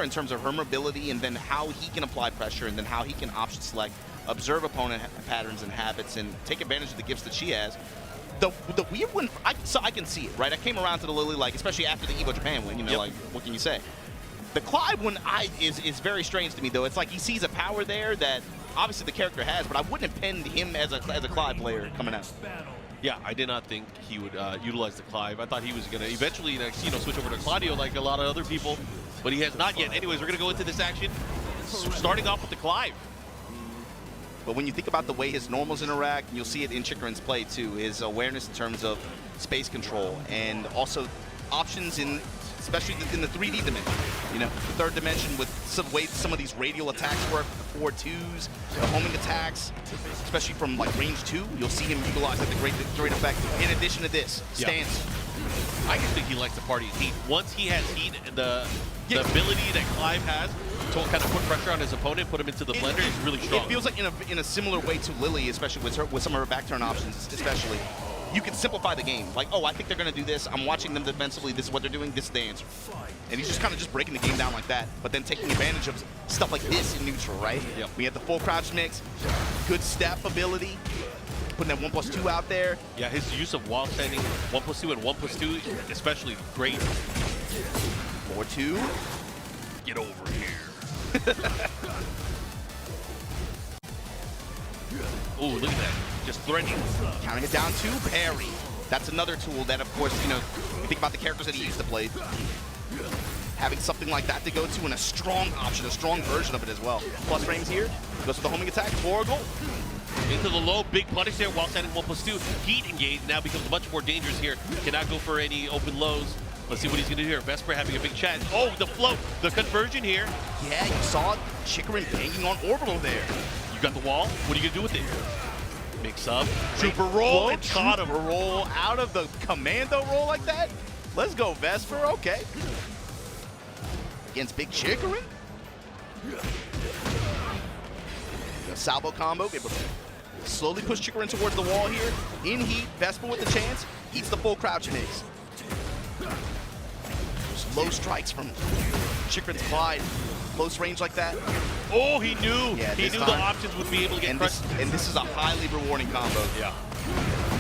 in terms of her mobility and then how he can apply pressure and then how he can option select, observe opponent patterns and habits, and take advantage of the gifts that she has. The weird one, I can see it, right? I came around to the Lily, like, especially after the Evo Japan win, you know, like, what can you say? The Clive one is very strange to me, though. It's like he sees a power there that obviously the character has, but I wouldn't have penned him as a Clive player coming out. Yeah, I did not think he would utilize the Clive. I thought he was going to eventually, you know, switch over to Claudio like a lot of other people, but he has not yet. Anyways, we're going to go into this action, starting off with the Clive. But when you think about the way his normals interact, and you'll see it in Chikurin's play too, his awareness in terms of space control and also options in, especially in the 3D dimension. You know, the third dimension with some way some of these radial attacks work, the 4-2s, the homing attacks, especially from like range 2, you'll see him utilize at the great effect. In addition to this, stance. I just think he likes to party in heat. Once he has heat, the ability that Clive has to kind of put pressure on his opponent, put him into the blender, is really strong. It feels like in a similar way to Lily, especially with some of her back turn options, especially. You can simplify the game. Like, oh, I think they're going to do this. I'm watching them defensively. This is what they're doing. This is the answer. And he's just kind of just breaking the game down like that, but then taking advantage of stuff like this in neutral, right? Yep. We had the full crouch mix, good step ability, putting that 1+2 out there. Yeah, his use of wall standing 1+2 and 1+2, especially great. 4-2. Get over here. Ooh, look at that. Just threatening. Counting it down to parry. That's another tool that, of course, you know, you think about the characters that he used to play. Having something like that to go to and a strong option, a strong version of it as well. Plus frames here. Goes for the homing attack. Horrible. Into the low, big punish there while standing 1+2. Heat engage now becomes much more dangerous here. Cannot go for any open lows. Let's see what he's going to do here. Vesper having a big chance. Oh, the float, the conversion here. Yeah, you saw Chikurin banging on Orbital there. You got the wall. What are you going to do with it? Mix up. Super roll and caught him. Roll out of the commando roll like that? Let's go, Vesper. Okay. Against big Chikurin. The salvo combo. Able to slowly push Chikurin towards the wall here. In heat, Vesper with the chance. Eats the full crouch mix. Low strikes from Chikurin's Clyde. Close range like that. Oh, he knew. Yeah, he knew the options would be able to get crushed. And this is a highly rewarding combo. Yeah.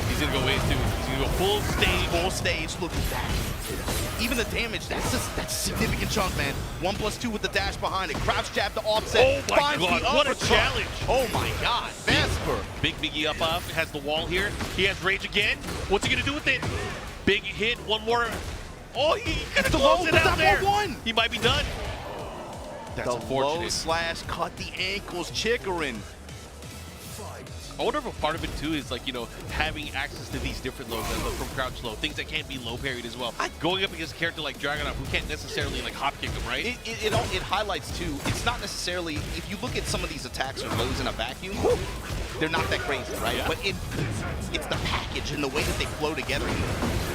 He's going to go ways too. He's going to go full stage. Full stage. Look at that. Even the damage, that's a significant chunk, man. 1+2 with the dash behind it. Crouch jab to offset. Oh my God, what a challenge. Oh my God. Vesper. Big Miggy up has the wall here. He has rage again. What's he going to do with it? Big hit, one more. Oh, he gonna close it out there. He might be done. That's unfortunate. Low slash cut the ankles, Chikurin. I wonder if a part of it too is like, you know, having access to these different lows from crouch low, things that can't be low parried as well. Going up against a character like Dragunov who can't necessarily like hop kick him, right? It highlights too, it's not necessarily, if you look at some of these attacks or lows in a vacuum, they're not that crazy, right? Yeah. But it's the package and the way that they flow together.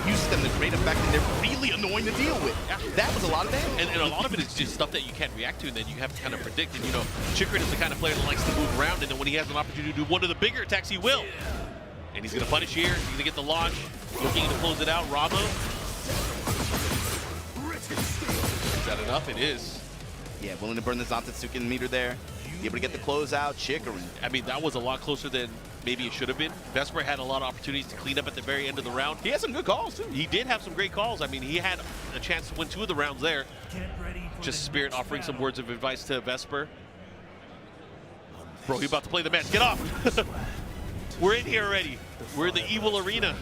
Uses them to great effect, and they're really annoying to deal with. Yeah. That was a lot of damage. And a lot of it is just stuff that you can't react to and that you have to kind of predict. And you know, Chikurin is the kind of player that likes to move around, and then when he has an opportunity to do one of the bigger attacks, he will. And he's going to punish here. He's going to get the launch. Looking to close it out. Rama. Is that enough? It is. Yeah, willing to burn the Zantetsuken meter there. Be able to get the close out. Chikurin. I mean, that was a lot closer than maybe it should have been. Vesper had a lot of opportunities to clean up at the very end of the round. He had some good calls, too. He did have some great calls. I mean, he had a chance to win 2 of the rounds there. Just Spirit offering some words of advice to Vesper. Bro, he's about to play the match. Get off! We're in here already. We're in the evil arena.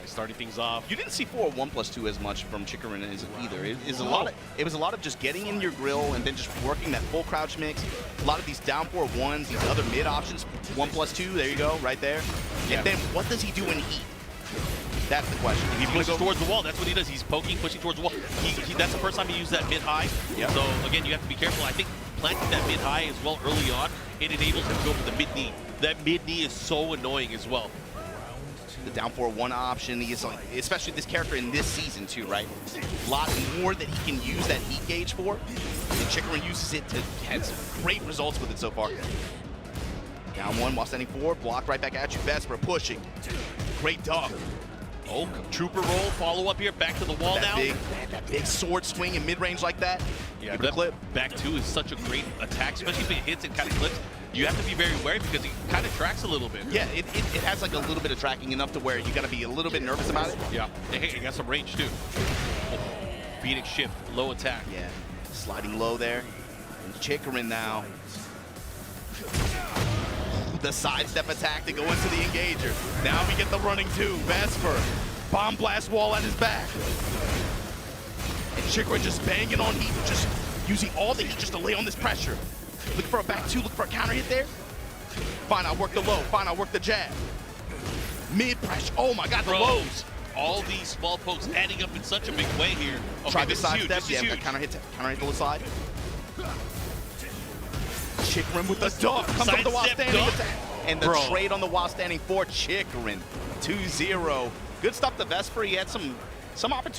Starting things off. You didn't see 4-1+2 as much from Chikurin either. It was a lot of just getting in your grill and then just working that full crouch mix. A lot of these down 4-1s, these other mid options. 1+2, there you go, right there. Yeah. And then what does he do in heat? That's the question. He pushes towards the wall. That's what he does. He's poking, pushing towards the wall. That's the first time he used that mid-high. Yep. So again, you have to be careful. I think planting that mid-high as well early on, it enables him to go for the mid-knee. That mid-knee is so annoying as well. The down 4-1 option, he is like, especially this character in this season too, right? A lot more that he can use that heat gauge for. And Chikurin uses it to have some great results with it so far. Down 1 while standing 4, block right back at you. Vesper pushing. Great dog. Oh, trooper roll, follow up here, back to the wall now. That big sword swing in mid-range like that. Yeah, that clip. Back two is such a great attack, especially if it hits and kind of clips. You have to be very wary because it kind of tracks a little bit. Yeah, it has like a little bit of tracking, enough to where you got to be a little bit nervous about it. Yeah, hey, it got some range too. Oh, Phoenix shift, low attack. Yeah, sliding low there. And Chikurin now. The sidestep attack to go into the engager. Now we get the running two. Vesper, bomb blast wall at his back. And Chikurin just banging on heat, just using all the heat just to lay on this pressure. Looking for a back two, looking for a counter hit there. Fine, I'll work the low. Fine, I'll work the jab. Mid pressure. Oh my God, the lows. All these small pokes adding up in such a big way here. Okay, Try the side step. Yeah, Yeah, counter hit the side. Chikurin with the duck. Comes up with the while standing attack. And the trade on the while standing for Chikurin. 2-0. Good stuff to Vesper. He had some opportunities.